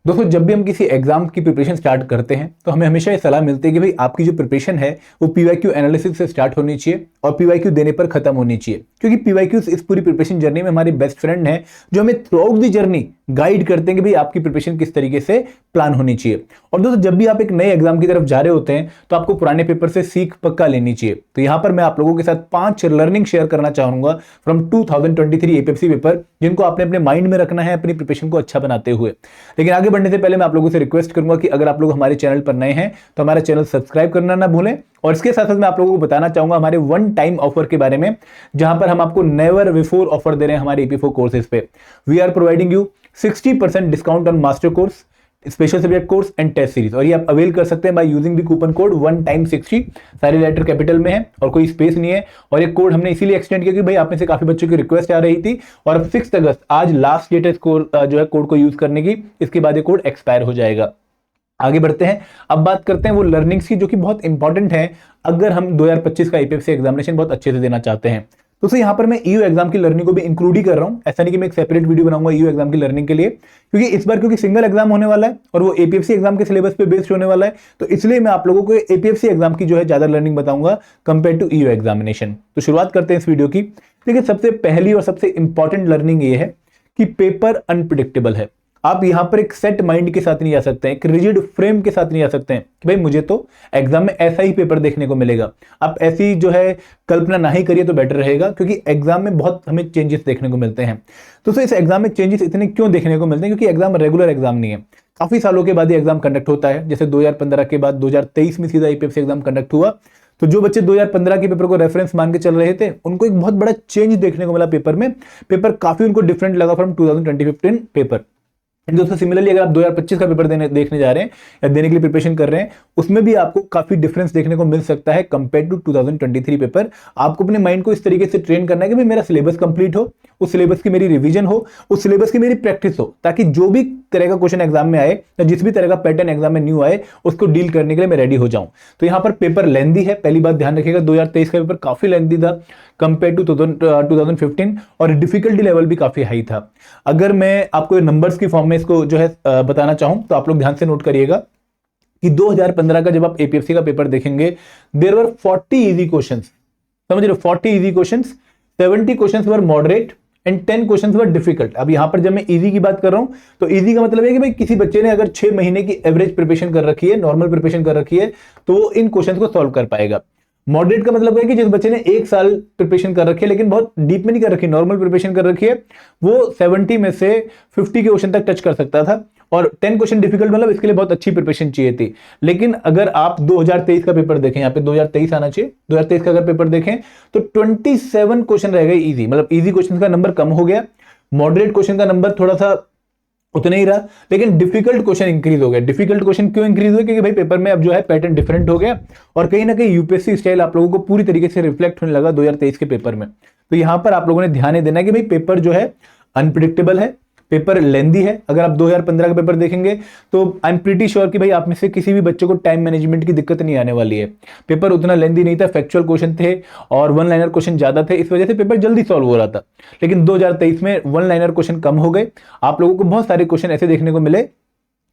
दोस्तों जब भी हम किसी एग्जाम की प्रिपरेशन स्टार्ट करते हैं तो हमें हमेशा ये सलाह मिलती है कि भाई आपकी जो प्रिपरेशन है वो पीवाईक्यू एनालिसिस से स्टार्ट होनी चाहिए और पीवाईक्यू देने पर खत्म होनी चाहिए, क्योंकि पीवाईक्यू इस पूरी प्रिपरेशन जर्नी में हमारे बेस्ट फ्रेंड हैं जो हमें through out the journey guide करते हैं कि भाई आपकी प्रिपरेशन किस तरीके से प्लान होनी चाहिए। और दोस्तों जब भी आप एक नए एग्जाम की तरफ जा रहे होते हैं तो आपको पुराने पेपर से सीख पक्का लेनी चाहिए। तो यहां पर मैं आप लोगों के साथ 5 लर्निंग शेयर करना चाहूंगा फ्रॉम 2023 एपीएफसी पेपर, जिनको आपने अपने माइंड में रखना है अपनी प्रिपरेशन को अच्छा बनाते हुए। लेकिन आगे बढ़ने से पहले मैं आप लोगों से रिक्वेस्ट करूंगा कि अगर आप लोग हमारे चैनल पर नए हैं तो हमारा चैनल सब्सक्राइब करना ना भूलें। और इसके साथ साथ मैं आप लोगों को बताना चाहूंगा हमारे वन टाइम ऑफर के बारे में, जहां पर हम आपको नेवर बिफोर ऑफर दे रहे हैं हमारे EP4 कोर्सेज पे। We are providing you 60% discount on master course, special subject course and test series, और ये आप अवेल कर सकते हैं by using the coupon code one time 60। सारे लेटर कैपिटल में है और कोई स्पेस नहीं है। और ये कोड हमने इसीलिए एक्सटेंड किया कि भाई आप में से काफी बच्चों की रिक्वेस्ट आ रही थी और अब 6 अगस्त आज लास्ट डेट है जो है कोड को यूज करने की। इसके बाद ये कोड एक्सपायर हो जाएगा। आगे बढ़ते हैं, अब बात करते हैं वो लर्निंग्स की जो कि बहुत इंपॉर्टेंट है अगर हम 2025 का एपीएफसी एग्जामिनेशन बहुत अच्छे से देना चाहते हैं। तो यहां पर मैं ईयू एग्जाम की लर्निंग को भी इंक्लूड ही कर रहा हूं। ऐसा नहीं कि मैं एक सेपरेट वीडियो बनाऊंगा ईयू एग्जाम की लर्निंग के लिए, क्योंकि इस बार क्योंकि सिंगल एग्जाम होने वाला है और वो एपीएफसी एग्जाम के सिलेबस पे बेस्ड होने वाला है, तो इसलिए मैं आप लोगों को एपीएफसी एग्जाम की जो है ज्यादा लर्निंग बताऊंगा कंपेयर टू ईयू एग्जामिनेशन। तो शुरुआत करते हैं इस वीडियो की। देखिए सबसे पहली और सबसे इंपॉर्टेंट लर्निंग ये है कि पेपर अनप्रिडिक्टेबल है। आप यहां पर एक सेट माइंड के साथ नहीं आ सकते हैं, एक रिजिड फ्रेम के साथ नहीं आ सकते हैं कि भाई मुझे तो एग्जाम में ऐसा ही पेपर देखने को मिलेगा। आप ऐसी जो है कल्पना ना ही करिए तो बेटर रहेगा, क्योंकि एग्जाम में बहुत हमें चेंजेस देखने को मिलते हैं। तो इस एग्जाम में चेंजेस इतने क्यों देखने को मिलते हैं? क्योंकि एग्जाम रेगुलर एग्जाम नहीं है, काफी सालों के बाद ये एग्जाम कंडक्ट होता है। जैसे 2015 के बाद 2023 में सीधा एपीएफसी एग्जाम कंडक्ट हुआ, तो जो बच्चे 2015 के पेपर को रेफरेंस मान के चल रहे थे उनको एक बहुत बड़ा चेंज देखने को मिला पेपर में। पेपर काफी उनको डिफरेंट लगा फ्रॉम 2015 पेपर। दोस्तों सिमिलरली अगर आप 2025 का पेपर देखने जा रहे हैं या देने के लिए प्रिपरेशन कर रहे हैं, उसमें भी आपको काफी डिफरेंस देखने को मिल सकता है कंपेयर टू 2023 पेपर। आपको अपने माइंड को इस तरीके से ट्रेन करना है कि भाई मेरा सिलेबस कंप्लीट हो, उस सिलेबस की मेरी रिवीजन हो, उस सिलेबस की मेरी प्रैक्टिस हो, ताकि जो भी तरह का क्वेश्चन एग्जाम में आए या जिस भी तरह का पैटर्न एग्जाम में न्यू आए उसको डील करने के लिए मैं रेडी हो जाऊं। तो यहां पर पेपर लेंदी है, पहली बात ध्यान रखिएगा। 2023 का पेपर काफी लेंदी था कंपेयर टू 2015 और डिफिकल्टी लेवल भी काफी हाई था। अगर मैं आपको नंबर्स की फॉर्म में इसको जो है बताना चाहूं तो आप लोग ध्यान से नोट करिएगा कि 2015 का जब आप एपीएफसी का पेपर देखेंगे, देयर वर 40 इजी क्वेश्चंस। समझ रहे हो? 40 easy questions, 70 questions were moderate and 10 questions were difficult. अब यहां पर जब मैं इजी की बात कर रहा हूं तो इजी का मतलब है कि भाई किसी बच्चे ने अगर 6 महीने की एवरेज प्रिपरेशन कर रखी है, नॉर्मल प्रिपरेशन कर रखी है, तो वो इन क्वेश्चंस को सॉल्व कर पाएगा। मॉडरेट का मतलब है कि जिस बच्चे ने 1 साल प्रिपरेशन कर रखी है लेकिन बहुत डीप में नहीं कर रखी, नॉर्मल प्रिपरेशन कर रखी है, वो 70 में से 50 के क्वेश्चन तक टच कर सकता था। और 10 क्वेश्चन डिफिकल्ट मतलब इसके लिए बहुत अच्छी प्रिपरेशन चाहिए थी। लेकिन अगर आप 2023 का पेपर देखें, यहाँ पे 2023 आना चाहिए, 2023 का अगर पेपर देखें तो 27 क्वेश्चन रह गए इजी, मतलब इजी क्वेश्चन का नंबर कम हो गया, मॉडरेट क्वेश्चन का नंबर थोड़ा सा उतना ही रहा, लेकिन डिफिकल्ट क्वेश्चन इंक्रीज हो गया। डिफिकल्ट क्वेश्चन क्यों इंक्रीज हुए? क्योंकि भाई पेपर में अब जो है पैटर्न डिफरेंट हो गया और कहीं ना कहीं यूपीएससी स्टाइल आप लोगों को पूरी तरीके से रिफ्लेक्ट होने लगा 2023 के पेपर में। तो यहां पर आप लोगों ने ध्यान देना है कि भाई पेपर जो है अनप्रिडिक्टेबल है, पेपर लेंदी है। अगर आप 2015 का पेपर देखेंगे तो आई एम प्रीटी श्योर कि भाई आप में से किसी भी बच्चे को टाइम मैनेजमेंट की दिक्कत नहीं आने वाली है। पेपर उतना लेंदी नहीं था, फैक्चुअल क्वेश्चन थे और वन लाइनर क्वेश्चन ज्यादा थे, इस वजह से पेपर जल्दी सॉल्व हो रहा था। लेकिन 2023 में वन लाइनर क्वेश्चन कम हो गए, आप लोगों को बहुत सारे क्वेश्चन ऐसे देखने को मिले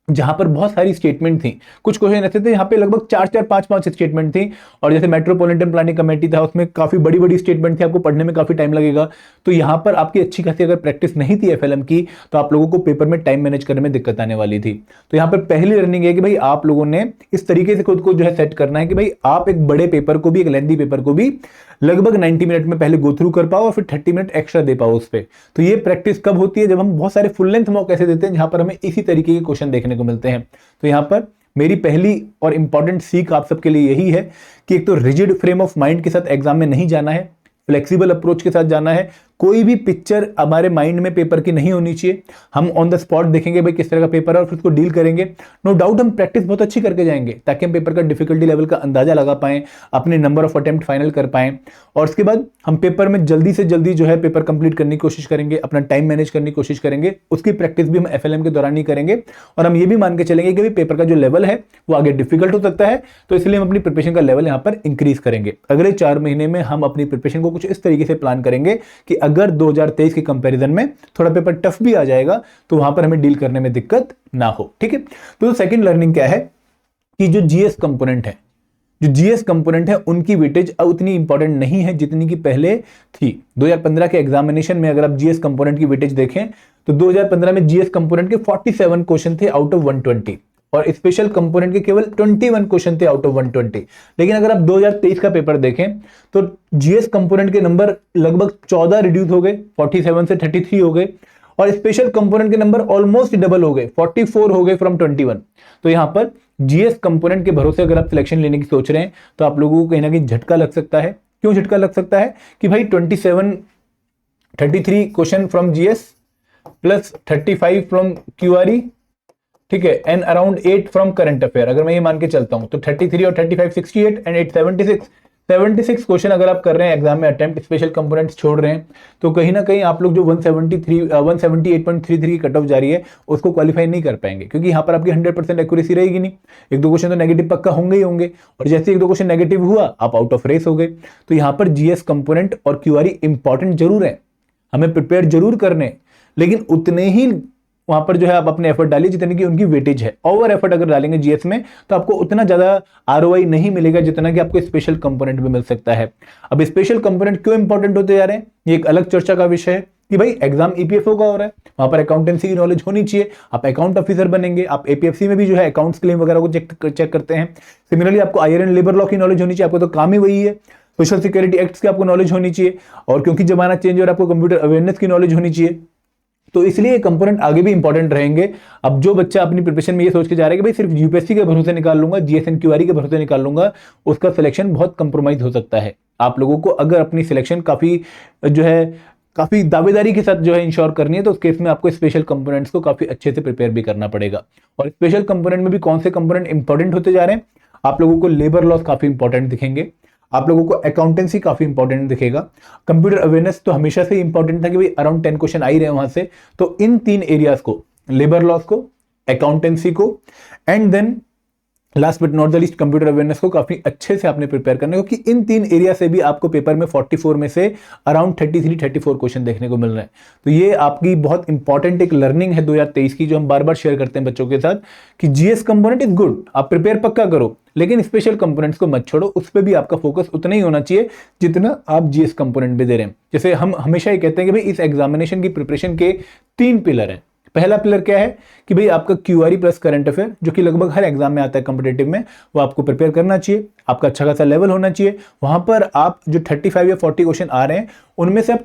जहां पर बहुत सारी स्टेटमेंट थी। कुछ क्वेश्चन ऐसे थे यहाँ पे लगभग 4-4, 5-5 स्टेटमेंट थी, और जैसे मेट्रोपॉलिटन प्लानिंग कमेटी था उसमें काफी बड़ी बड़ी स्टेटमेंट थी, आपको पढ़ने में काफी टाइम लगेगा। तो यहाँ पर आपकी अच्छी खासी अगर प्रैक्टिस नहीं थी एफएलएम की तो आप लोगों को पेपर में टाइम मैनेज करने में दिक्कत आने वाली थी। तो यहाँ पर पहली लर्निंग है कि भाई आप लोगों ने इस तरीके से खुद को जो है सेट करना है कि भाई आप एक बड़े पेपर को भी, एक लेंथी पेपर को भी लगभग 90 मिनट में पहले गो थ्रू कर पाओ और फिर 30 मिनट एक्स्ट्रा दे पाओ उस पर। तो ये प्रैक्टिस कब होती है? जब हम बहुत सारे फुल लेंथ मॉक ऐसे देते हैं जहां पर हमें इसी तरीके के क्वेश्चन देखने को मिलते हैं। तो यहां पर मेरी पहली और इंपॉर्टेंट सीख आप सबके लिए यही है कि एक तो रिजिड फ्रेम ऑफ माइंड के साथ एग्जाम में नहीं जाना है, फ्लेक्सिबल अप्रोच के साथ जाना है। कोई भी पिक्चर हमारे माइंड में पेपर की नहीं होनी चाहिए। हम ऑन द स्पॉट देखेंगे भाई किस तरह का पेपर है और फिर उसको डील करेंगे। नो डाउट हम प्रैक्टिस बहुत अच्छी करके जाएंगे ताकि हम पेपर का डिफिकल्टी लेवल का अंदाजा लगा पाएं, अपने नंबर ऑफ अटेम्प्ट फाइनल कर पाएं, और उसके बाद हम पेपर में जल्दी से जल्दी जो है पेपर कंप्लीट करने की कोशिश करेंगे, अपना टाइम मैनेज करने की कोशिश करेंगे। उसकी प्रैक्टिस भी हम एफएलएम के दौरान ही करेंगे और हम ये भी मान के चलेंगे कि पेपर का जो लेवल है वो आगे डिफिकल्ट हो सकता है, तो इसलिए हम अपनी प्रिपरेशन का लेवल यहाँ पर इंक्रीज करेंगे। अगले 4 महीने में हम अपनी प्रिपरेशन को कुछ इस तरीके से प्लान करेंगे कि अगर 2023 के कंपैरिजन में थोड़ा पेपर टफ भी आ जाएगा तो वहां पर हमें डील करने में दिक्कत ना हो। ठीक है, तो सेकंड लर्निंग क्या है कि जो जीएस कंपोनेंट है, जो जीएस कंपोनेंट है उनकी वेटेज अब उतनी इंपॉर्टेंट नहीं है जितनी की पहले थी। 2015 के एग्जामिनेशन में अगर आप जीएस कंपोनेंट की वेटेज देखें तो 2015 में जीएस कंपोनेंट के 47 क्वेश्चन थे आउट ऑफ 120 और स्पेशल कंपोनेंट के केवल 21 क्वेश्चन थे आउट ऑफ 120। लेकिन अगर आप 2023 का पेपर देखें तो जीएस कंपोनेंट के नंबर लगभग 14 रिड्यूस हो गए, 47 से 33 हो गए, और स्पेशल कंपोनेंट के नंबर ऑलमोस्ट डबल हो गए, 44 हो गए फ्रॉम 21। तो यहां पर जीएस कंपोनेंट के भरोसे अगर आप सिलेक्शन लेने की सोच रहे हैं तो आप लोगों को कहीं ना कहीं झटका लग सकता है। क्यों झटका लग सकता है कि भाई 33 question from GS plus 35 from QRE, ठीक है, and around 8 from current affair. अगर मैं ये मान के चलता हूं तो 33 और 35 68 एंड 8 76 क्वेश्चन अगर आप कर रहे हैं एग्जाम में अटेम्प्ट, स्पेशल कंपोनेंट्स छोड़ रहे हैं, तो कहीं ना कहीं आप लोग जो 178.33 की कट ऑफ जा रही है उसको क्वालिफाई नहीं कर पाएंगे, क्योंकि यहां पर आपकी 100% एक्यूरेसी रहेगी नहीं। एक दो क्वेश्चन तो नेगेटिव पक्का होंगे ही होंगे, और जैसे एक दो क्वेश्चन नेगेटिव हुआ आप आउट ऑफ रेस हो गए। तो यहां पर जीएस कंपोनेंट और क्यूआरई इंपॉर्टेंट जरूर है, हमें प्रिपेयर जरूर करने, लेकिन उतने ही वहां पर जो है आप अपने एफर्ट डालिए जितनी की उनकी वेटेज है। ओवर एफर्ट अगर डालेंगे जीएस में तो आपको उतना ज्यादा आरओआई नहीं मिलेगा जितना कि आपको स्पेशल कंपोनेंट में मिल सकता है। अब स्पेशल कंपोनेंट क्यों इंपॉर्टेंट होते जा रहे हैं, ये एक अलग चर्चा का विषय है कि भाई एग्जाम ईपीएफओ का हो रहा है, वहां पर अकाउंटेंसी की नॉलेज होनी चाहिए, आप अकाउंट ऑफिसर बनेंगे, आप एपीएफसी में भी जो है अकाउंट्स क्लेम वगैरह को चेक करते हैं। सिमिलरली आपको आईआर एंड लेबर लॉ की नॉलेज होनी चाहिए, आपको तो काम ही वही है। सोशल सिक्योरिटी एक्ट की आपको नॉलेज होनी चाहिए, और क्योंकि जमाना चेंज हो रहा है आपको कंप्यूटर अवेयरनेस की नॉलेज होनी चाहिए। तो इसलिए कंपोनेंट आगे भी इंपॉर्टेंट रहेंगे। अब जो बच्चा अपनी प्रिपरेशन में ये सोच के जा रहा है कि भाई सिर्फ यूपीएससी के भरोसे निकाल लूंगा, जीएस एंड क्यूआरई के भरोसे निकाल लूंगा, उसका सिलेक्शन बहुत कंप्रोमाइज हो सकता है। आप लोगों को अगर अपनी सिलेक्शन काफी दावेदारी के साथ जो है इंश्योर करनी है तो उस केस में आपको स्पेशल कंपोनेंट्स को काफी अच्छे से प्रिपेयर भी करना पड़ेगा। और स्पेशल कंपोनेंट में भी कौन से कंपोनेंट इंपॉर्टेंट होते जा रहे हैं, आप लोगों को लेबर लॉस काफी इंपॉर्टेंट दिखेंगे, आप लोगों को अकाउंटेंसी काफी इंपॉर्टेंट दिखेगा, कंप्यूटर अवेयरनेस तो हमेशा से इंपॉर्टेंट था कि भाई अराउंड 10 क्वेश्चन आ ही रहे हैं वहां से। तो इन 3 एरियाज को, लेबर लॉस को, अकाउंटेंसी को, and then last but not the least computer awareness को काफी अच्छे से आपने प्रिपेयर करना है, क्योंकि इन 3 एरिया से भी आपको पेपर में 44 में से अराउंड 33-34 क्वेश्चन देखने को मिल रहे हैं। तो ये आपकी बहुत इंपॉर्टेंट एक लर्निंग है 2023 की, जो हम बार बार शेयर करते हैं बच्चों के साथ कि जीएस कंपोनेंट इज गुड, आप प्रिपेयर पक्का करो, लेकिन स्पेशल कंपोनेंट्स को मत छोड़ो, उस पर भी आपका फोकस उतना ही होना चाहिए जितना आप जीएस कंपोनेंट में दे रहे हैं। जैसे हम हमेशा ये कहते हैं कि भाई इस एग्जामिनेशन की प्रिपरेशन के 3 पिलर हैं। पहला पिलर क्या है कि भाई आपका क्यूआरई प्लस करंट अफेयर, जो कि लगभग हर एग्जाम में आता है कॉम्पिटेटिव में, वो आपको प्रिपेयर करना चाहिए, आपका अच्छा खासा लेवल होना चाहिए। वहां पर आप जो 35 या 40 क्वेश्चन आ रहे हैं उनमें से आप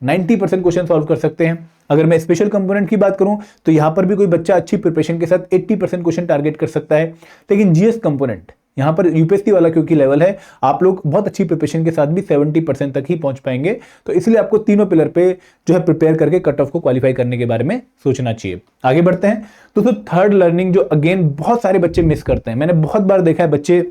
90% क्वेश्चन सॉल्व कर सकते हैं। अगर मैं स्पेशल कंपोनेंट की बात करूं तो यहां पर भी कोई बच्चा अच्छी प्रिपरेशन के साथ 80% क्वेश्चन टारगेट कर सकता है। लेकिन जीएस कंपोनेंट यहां पर यूपीएससी वाला क्योंकि लेवल है, आप लोग बहुत अच्छी प्रिपरेशन के साथ भी 70% तक ही पहुंच पाएंगे। तो इसलिए आपको तीनों पिलर पे जो है प्रिपेयर करके कट ऑफ को क्वालिफाई करने के बारे में सोचना चाहिए। आगे बढ़ते हैं। तो थर्ड लर्निंग जो अगेन बहुत सारे बच्चे मिस करते हैं, मैंने बहुत बार देखा है बच्चे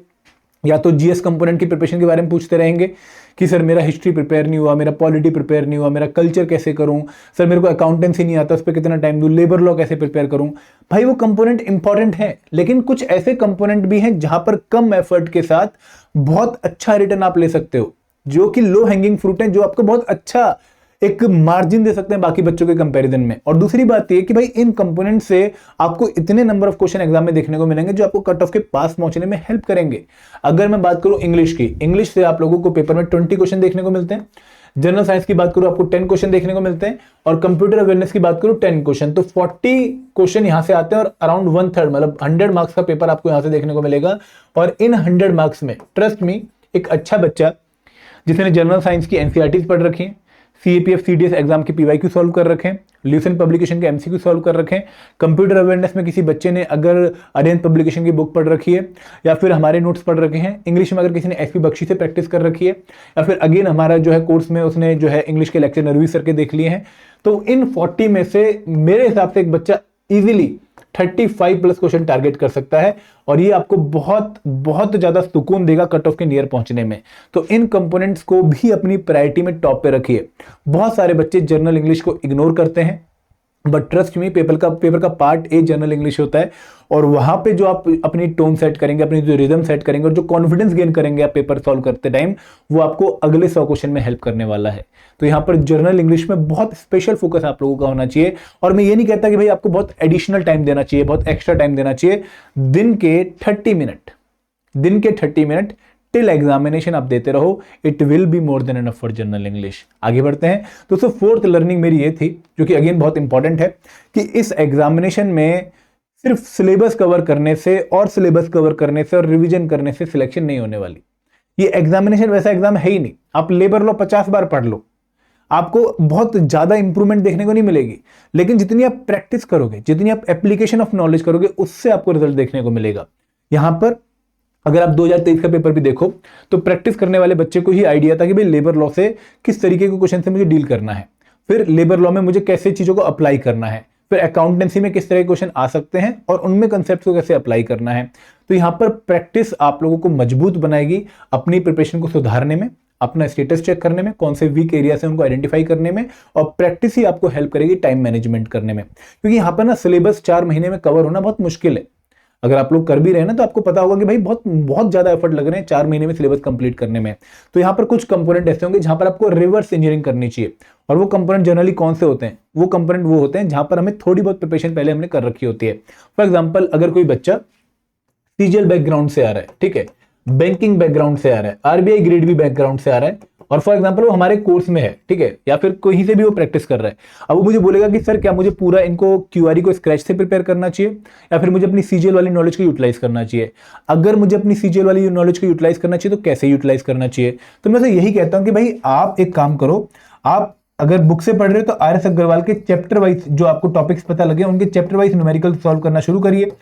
या तो जीएस कंपोनेंट की प्रिपरेशन के बारे में पूछते रहेंगे कि सर मेरा हिस्ट्री प्रिपेयर नहीं हुआ, मेरा पॉलिटी प्रिपेयर नहीं हुआ, मेरा कल्चर कैसे करूं, सर मेरे को अकाउंटेंसी नहीं आता, उस पर कितना टाइम दूं, लेबर लॉ कैसे प्रिपेयर करूं। भाई वो कंपोनेंट इंपॉर्टेंट है, लेकिन कुछ ऐसे कंपोनेंट भी हैं जहां पर कम एफर्ट के साथ बहुत अच्छा रिटर्न आप ले सकते हो, जो कि लो हैंगिंग फ्रूट है, जो आपको बहुत अच्छा एक मार्जिन दे सकते हैं बाकी बच्चों के कंपैरिजन में। और दूसरी बात ये कि भाई इन कंपोनेंट से आपको इतने नंबर ऑफ क्वेश्चन एग्जाम में देखने को मिलेंगे जो आपको कट ऑफ के पास पहुंचने में हेल्प करेंगे। अगर मैं बात करूं इंग्लिश की, इंग्लिश से आप लोगों को पेपर में 20 क्वेश्चन देखने को मिलते हैं, जनरल साइंस की बात करूं आपको 10 क्वेश्चन देखने को मिलते हैं, और कंप्यूटर अवेयरनेस की बात करूं 10 क्वेश्चन, तो 40 क्वेश्चन यहां से आते हैं और अराउंड 1/3 मतलब 100 मार्क्स का पेपर आपको यहां से देखने को मिलेगा। और इन 100 मार्क्स में ट्रस्ट मी, एक अच्छा बच्चा जिसने जनरल साइंस की एनसीईआरटी पढ़ रखी है, सीएपीएफ सीडीएस एग्जाम के पीवाईक्यू सॉल्व कर रखे हैं, ल्यूसेंट पब्लिकेशन के एमसीक्यू सॉल्व कर रखे हैं, कंप्यूटर अवेयरनेस में किसी बच्चे ने अगर अरिहंत पब्लिकेशन की बुक पढ़ रखी है, या फिर हमारे नोट्स पढ़ रखे हैं, इंग्लिश में अगर किसी ने एसपी बख्शी से प्रैक्टिस कर रखी है, या फिर अगेन हमारा जो है कोर्स में उसने जो है इंग्लिश के लेक्चर नरवी सर के देख लिए हैं, तो इन 40 में से मेरे हिसाब से एक बच्चा इजीली 35+ क्वेश्चन टारगेट कर सकता है, और ये आपको बहुत बहुत ज्यादा सुकून देगा कट ऑफ के नियर पहुंचने में। तो इन कंपोनेंट्स को भी अपनी प्रायोरिटी में टॉप पे रखिए। बहुत सारे बच्चे जर्नल इंग्लिश को इग्नोर करते हैं, बट ट्रस्ट मी, पेपर का पार्ट ए जनरल इंग्लिश होता है, और वहां पे जो आप अपनी टोन सेट करेंगे, अपनी जो रिदम सेट करेंगे और जो कॉन्फिडेंस गेन करेंगे आप पेपर सॉल्व करते टाइम, वो आपको अगले 100 क्वेश्चन में हेल्प करने वाला है। तो यहाँ पर जनरल इंग्लिश में बहुत स्पेशल फोकस आप लोगों का होना चाहिए। और मैं ये नहीं कहता कि भाई आपको बहुत एडिशनल टाइम देना चाहिए, बहुत एक्स्ट्रा टाइम देना चाहिए। दिन के 30 मिनट टिल एग्जामिनेशन आप देते रहो, it will be more than enough for general English. आगे बढ़ते हैं। दोस्तों फोर्थ लर्निंग मेरी ये थी, जो कि अगेन बहुत इंपॉर्टेंट है, कि इस एग्जामिनेशन में सिर्फ सिलेबस कवर करने से और रिवीजन करने से सिलेक्शन नहीं होने वाली। ये एग्जामिनेशन वैसा एग्जाम है ही नहीं। आप लेबर लॉ 50 बार पढ़ लो, आपको बहुत ज्यादा इंप्रूवमेंट देखने को नहीं मिलेगी, लेकिन जितनी आप प्रैक्टिस करोगे, जितनी आप एप्लीकेशन ऑफ नॉलेज करोगे, उससे आपको रिजल्ट देखने को मिलेगा। यहां पर अगर आप 2023 का पेपर भी देखो तो प्रैक्टिस करने वाले बच्चे को ही आइडिया था कि भाई लेबर लॉ से किस तरीके के क्वेश्चन से मुझे डील करना है, फिर लेबर लॉ में मुझे कैसे चीजों को अप्लाई करना है, फिर अकाउंटेंसी में किस तरह के क्वेश्चन आ सकते हैं और उनमें कंसेप्ट को कैसे अप्लाई करना है। तो यहां पर प्रैक्टिस आप लोगों को मजबूत बनाएगी अपनी प्रिपरेशन को सुधारने में, अपना स्टेटस चेक करने में, कौन से वीक एरिया से उनको आइडेंटिफाई करने में, और प्रैक्टिस ही आपको हेल्प करेगी टाइम मैनेजमेंट करने में। क्योंकि यहां पर ना सिलेबस 4 महीने में कवर होना बहुत मुश्किल है। अगर आप लोग कर भी रहे हैं ना तो आपको पता होगा कि भाई बहुत ज्यादा एफर्ट लग रहे हैं 4 महीने में सिलेबस कंप्लीट करने में। तो यहाँ पर कुछ कंपोनेंट ऐसे होंगे जहां पर आपको रिवर्स इंजीनियरिंग करनी चाहिए, और वो कंपोनेंट जनरली कौन से होते हैं? वो कंपोनेंट वो होते हैं जहां पर हमें थोड़ी बहुत प्रिपरेशन पहले हमने कर रखी होती है। फॉर एग्जाम्पल, अगर कोई बच्चा सीजीएल बैकग्राउंड से आ रहा है, ठीक है, बैंकिंग बैकग्राउंड से आ रहा है, आरबीआई ग्रेड बी बैकग्राउंड से आ रहा है, और फॉर एग्जांपल वो हमारे कोर्स में है, ठीक है, या फिर कहीं से भी वो प्रैक्टिस कर रहा है, अब वो मुझे बोलेगा कि सर क्या मुझे पूरा इनको क्यूआरई को स्क्रैच से प्रिपेयर करना चाहिए या फिर मुझे अपनी सीजीएल वाली नॉलेज को यूटिलाइज करना चाहिए? अगर मुझे अपनी सीजीएल वाली नॉलेज को यूटिलाइज करना चाहिए तो कैसे यूटिलाइज करना चाहिए? तो मैं तो यही कहता हूं कि भाई आप एक काम करो, आप अगर बुक से पढ़ रहे हो तो आर एस अग्रवाल के चैप्टर वाइज जो आपको टॉपिक्स पता लगे उनके चैप्टर वाइज न्यूमेरिकल सॉल्व करना शुरू करिए,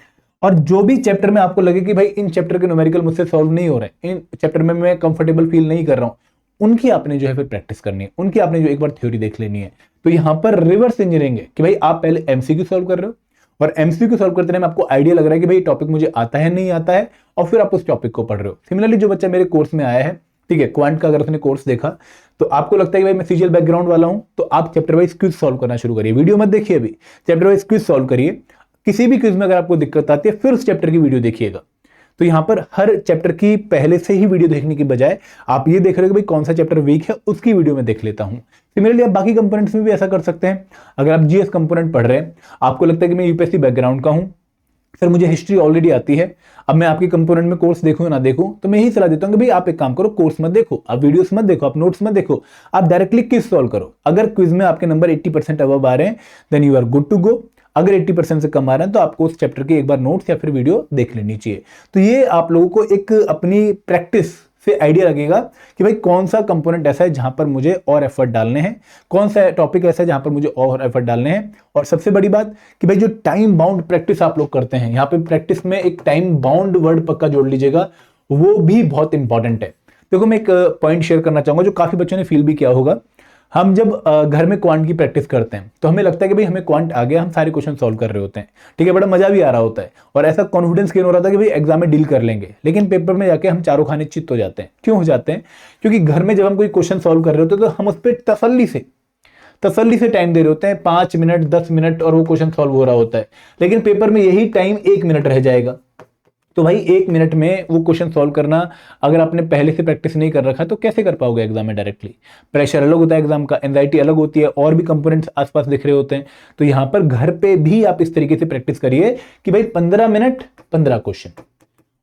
और जो भी चैप्टर में आपको लगे कि भाई इन चैप्टर के न्यूमेरिकल मुझसे सॉल्व नहीं हो रहे, इन चैप्टर में मैं कंफर्टेबल फील नहीं कर रहा हूं, उनकी आपने जो है फिर प्रैक्टिस करनी है, उनकी आपने जो एक बार थ्योरी देख लेनी है। तो यहां पर रिवर्स इंजीनियरिंग है कि भाई आप पहले एमसीक्यू सॉल्व कर रहे हो, और एमसीक्यू सॉल्व करते टाइम आपको आइडिया लग रहा है कि भाई टॉपिक मुझे आता है नहीं आता है, और फिर आप उस टॉपिक को पढ़ रहे हो। सिमिलरली जो बच्चा मेरे कोर्स में आया है, ठीक है, क्वांट का अगर उसने कोर्स देखा तो आपको लगता है कि भाई मैं सीजीएल बैकग्राउंड वाला हूं, तो आप चैप्टर वाइज क्विज सॉल्व करना शुरू करिए। वीडियो मत देखिए, अभी चैप्टर वाइज क्विज सॉल्व करिए। किसी भी क्विज में अगर आपको दिक्कत आती है फिर उस चैप्टर की वीडियो देखिएगा। तो यहां पर हर चैप्टर की पहले से ही वीडियो देखने की बजाय आप ये देख रहे हो कि भाई कौन सा चैप्टर वीक है, उसकी वीडियो में देख लेता हूं। सिमिलरली आप बाकी कंपोनेंट्स में भी ऐसा कर सकते हैं। अगर आप जीएस कंपोनेंट पढ़ रहे हैं, आपको लगता है कि मैं यूपीएससी बैकग्राउंड का हूं, फिर मुझे हिस्ट्री ऑलरेडी आती है, अब मैं आपके कंपोनेंट में कोर्स देखूं या ना देखूं, तो मैं यही सलाह देता हूं कि भाई आप एक काम करो, कोर्स मत देखो, आप वीडियोस मत देखो, आप नोट्स मत देखो, आप डायरेक्टली क्विज सॉल्व करो। अगर क्विज में आपके नंबर 80% अबव आ रहे हैं then you are good to go. अगर 80% से कम आ रहे हैं तो आपको उस चैप्टर की एक बार नोट्स या फिर वीडियो देख लेनी चाहिए। तो ये आप लोगों को एक अपनी प्रैक्टिस से आइडिया लगेगा कि भाई कौन सा कंपोनेंट ऐसा है जहां पर मुझे और एफर्ट डालने हैं, कौन सा टॉपिक ऐसा है जहां पर मुझे और एफर्ट डालने हैं। और सबसे बड़ी बात कि भाई जो टाइम बाउंड प्रैक्टिस आप लोग करते हैं, यहाँ पे प्रैक्टिस में एक टाइम बाउंड वर्ड पक्का जोड़ लीजिएगा, वो भी बहुत इंपॉर्टेंट है। देखो मैं एक पॉइंट शेयर करना चाहूंगा जो काफी बच्चों ने फील भी किया होगा। हम जब घर में क्वांट की प्रैक्टिस करते हैं तो हमें लगता है कि भाई हमें क्वांट आ गया, हम सारे क्वेश्चन सॉल्व कर रहे होते हैं, ठीक है, बड़ा मजा भी आ रहा होता है और ऐसा कॉन्फिडेंस गेन हो रहा था कि भाई एग्जाम में डील कर लेंगे। लेकिन पेपर में जाके हम चारों खाने चित्त हो जाते हैं। क्यों हो जाते हैं? क्योंकि घर में जब हम कोई क्वेश्चन सॉल्व कर रहे होते हैं तो हम उस पर तसल्ली से टाइम दे रहे होते हैं, 5 मिनट 10 मिनट, और वो क्वेश्चन सॉल्व हो रहा होता है। लेकिन पेपर में यही टाइम 1 मिनट रह जाएगा। तो भाई 1 मिनट में वो क्वेश्चन सॉल्व करना अगर आपने पहले से प्रैक्टिस नहीं कर रखा तो कैसे कर पाओगे एग्जाम में डायरेक्टली? प्रेशर अलग होता है एग्जाम का, एंजाइटी अलग होती है, और भी कंपोनेंट्स आसपास दिख रहे होते हैं। तो यहां पर घर पे भी आप इस तरीके से प्रैक्टिस करिए कि भाई 15 मिनट 15 क्वेश्चन,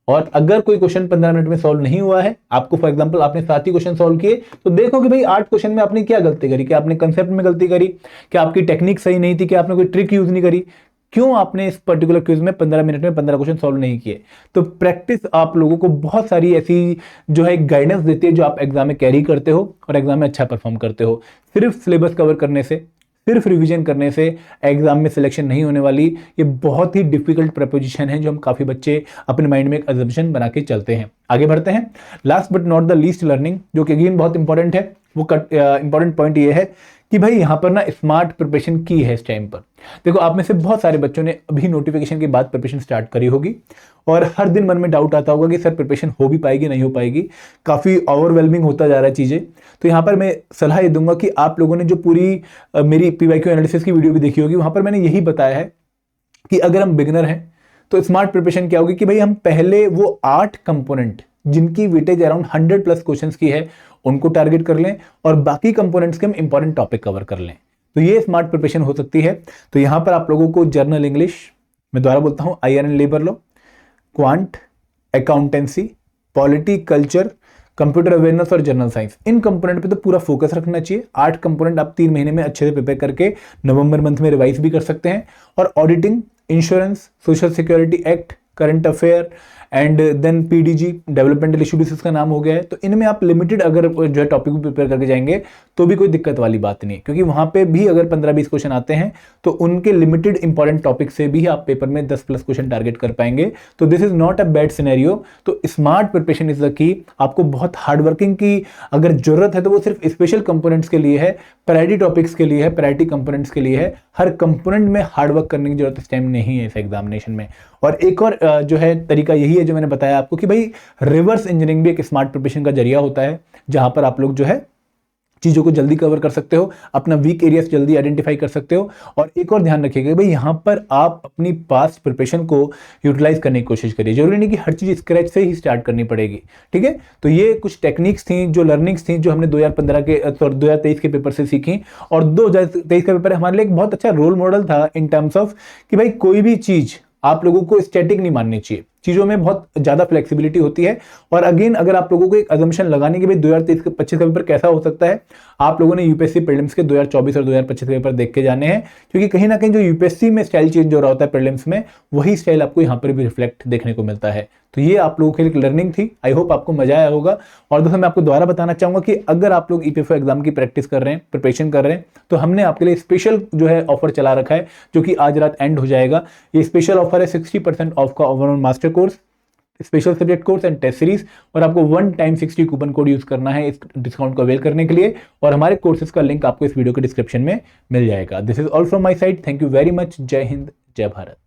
और अगर कोई क्वेश्चन 15 मिनट में सॉल्व नहीं हुआ है, आपको फॉर एग्जांपल आपने 7 ही क्वेश्चन सॉल्व किए, तो देखो कि भाई 8 क्वेश्चन में आपने क्या गलती करी, क्या आपने कंसेप्ट में गलती करी, क्या आपकी टेक्निक सही नहीं थी, क्या आपने कोई ट्रिक यूज नहीं करी, क्यों आपने इस पर्टिकुलर क्विज में 15 मिनट में 15 क्वेश्चन सॉल्व नहीं किए। तो प्रैक्टिस आप लोगों को बहुत सारी ऐसी जो है गाइडेंस देती है जो आप एग्जाम में कैरी करते हो और एग्जाम में अच्छा परफॉर्म करते हो। सिर्फ सिलेबस कवर करने से, सिर्फ रिवीजन करने से एग्जाम में सिलेक्शन नहीं होने वाली। ये बहुत ही डिफिकल्ट प्रपोजिशन है जो हम काफी बच्चे अपने माइंड में एक अजम्पशन बना के चलते हैं। आगे बढ़ते हैं। Last but not the least learning, जो कि अगेन बहुत इंपॉर्टेंट है, वो इंपॉर्टेंट पॉइंट ये है कि भाई यहाँ पर ना स्मार्ट प्रिपरेशन की है इस टाइम पर। देखो, आप में से बहुत सारे बच्चों ने अभी नोटिफिकेशन के बाद प्रिपरेशन स्टार्ट करी होगी और हर दिन मन में डाउट आता होगा कि सर प्रिपरेशन हो भी पाएगी नहीं हो पाएगी, काफ़ी ओवरवेलमिंग होता जा रहा है चीज़ें। तो यहाँ पर मैं सलाह ये दूंगा कि आप लोगों ने जो पूरी मेरी पीवाईक्यू एनालिसिस की वीडियो भी देखी होगी, वहाँ पर मैंने यही बताया है कि अगर हम बिगिनर हैं तो स्मार्ट प्रिपरेशन क्या होगी कि भाई हम पहले वो 8 कंपोनेंट जिनकी वेटेज अराउंड 100+ क्वेश्चंस की है उनको टारगेट कर लें और बाकी कंपोनेंट्स के हम इंपॉर्टेंट टॉपिक कवर कर लें। तो ये स्मार्ट प्रिपरेशन हो सकती है। तो यहां पर आप लोगों को जर्नल इंग्लिश, मैं दोबारा बोलता हूं, IRN labour law, quant, accountancy, polity, culture, computer awareness और जनरल साइंस, इन कंपोनेंट पे तो पूरा फोकस रखना चाहिए। 8 कंपोनेंट आप 3 महीने में अच्छे से प्रिपेयर करके नवंबर मंथ में रिवाइज भी कर सकते हैं। और auditing, insurance, social security act, current affair and then PDG, developmental issues इसका नाम हो गया है। तो इनमें आप लिमिटेड अगर जो है टॉपिक को प्रिपेयर करके जाएंगे तो भी कोई दिक्कत वाली बात नहीं है, क्योंकि वहां पे भी अगर 15-20 क्वेश्चन आते हैं तो उनके लिमिटेड इंपॉर्टेंट टॉपिक से भी आप पेपर में 10+ क्वेश्चन टारगेट कर पाएंगे। तो this is not a bad scenario. तो smart preparation is the key. आपको बहुत हार्डवर्किंग की अगर जरूरत है तो वो सिर्फ स्पेशल कंपोनेंट्स के लिए है, प्रायोरिटी टॉपिक्स के लिए है, प्रायोरिटी कंपोनेंट्स के लिए है। हर कंपोनेंट में हार्डवर्क करने की जरूरत इस टाइम नहीं है इस एग्जामिनेशन में। और एक और जो है तरीका यही है जो मैंने बताया आपको कि भाई रिवर्स इंजीनियरिंग भी एक स्मार्ट प्रिपरेशन का जरिया होता है, जहां पर आप लोग जो है चीजों को जल्दी कवर कर सकते हो, अपना वीक एरियाज जल्दी आइडेंटिफाई कर सकते हो। और एक और ध्यान रखिएगा भाई, यहां पर आप अपनी पास्ट प्रिपरेशन को यूटिलाइज करने की कोशिश करिए। जरूरी नहीं कि हर चीज स्क्रैच से ही स्टार्ट करनी पड़ेगी, ठीक है। तो ये कुछ टेक्निक्स थी, जो लर्निंग्स थी, जो हमने 2023 के पेपर से सीखी। और 2023 का पेपर हमारे लिए एक बहुत अच्छा रोल मॉडल था इन टर्म्स ऑफ कि भाई कोई भी चीज आप लोगों को स्टैटिक नहीं माननी चाहिए, चीजों में बहुत ज्यादा फ्लेक्सिबिलिटी होती है। और अगेन अगर आप लोगों को एक अजम्पशन लगाने की भाई 2023-25 का पेपर कैसा हो सकता है, आप लोगों ने यूपीएससी प्रीलिम्स के 2024 और 2025 के पेपर देख के जाने हैं, क्योंकि कहीं ना कहीं जो यूपीएससी में स्टाइल चेंज हो रहा होता है प्रीलिम्स में, वही स्टाइल आपको यहाँ पर भी रिफ्लेक्ट देखने को मिलता है। तो ये आप लोगों के लिए लर्निंग थी। आई होप आपको मजा आया होगा। और दोस्तों मैं आपको दोबारा बताना चाहूंगा कि अगर आप लोग ईपीएफओ एग्जाम की प्रैक्टिस कर रहे हैं, प्रिपरेशन कर रहे हैं, तो हमने आपके लिए स्पेशल जो है ऑफर चला रखा है, जो कि आज रात एंड हो जाएगा। ये स्पेशल ऑफर है 60% ऑफ का overall master course, special subject course and test series. और आपको 1 टाइम 60 कूपन कोड यूज करना है इस डिस्काउंट को अवेल करने के लिए। और हमारे कोर्सेज का लिंक आपको इस वीडियो के डिस्क्रिप्शन में मिल जाएगा। This is all from my side. Thank you very much. जय हिंद, जय भारत।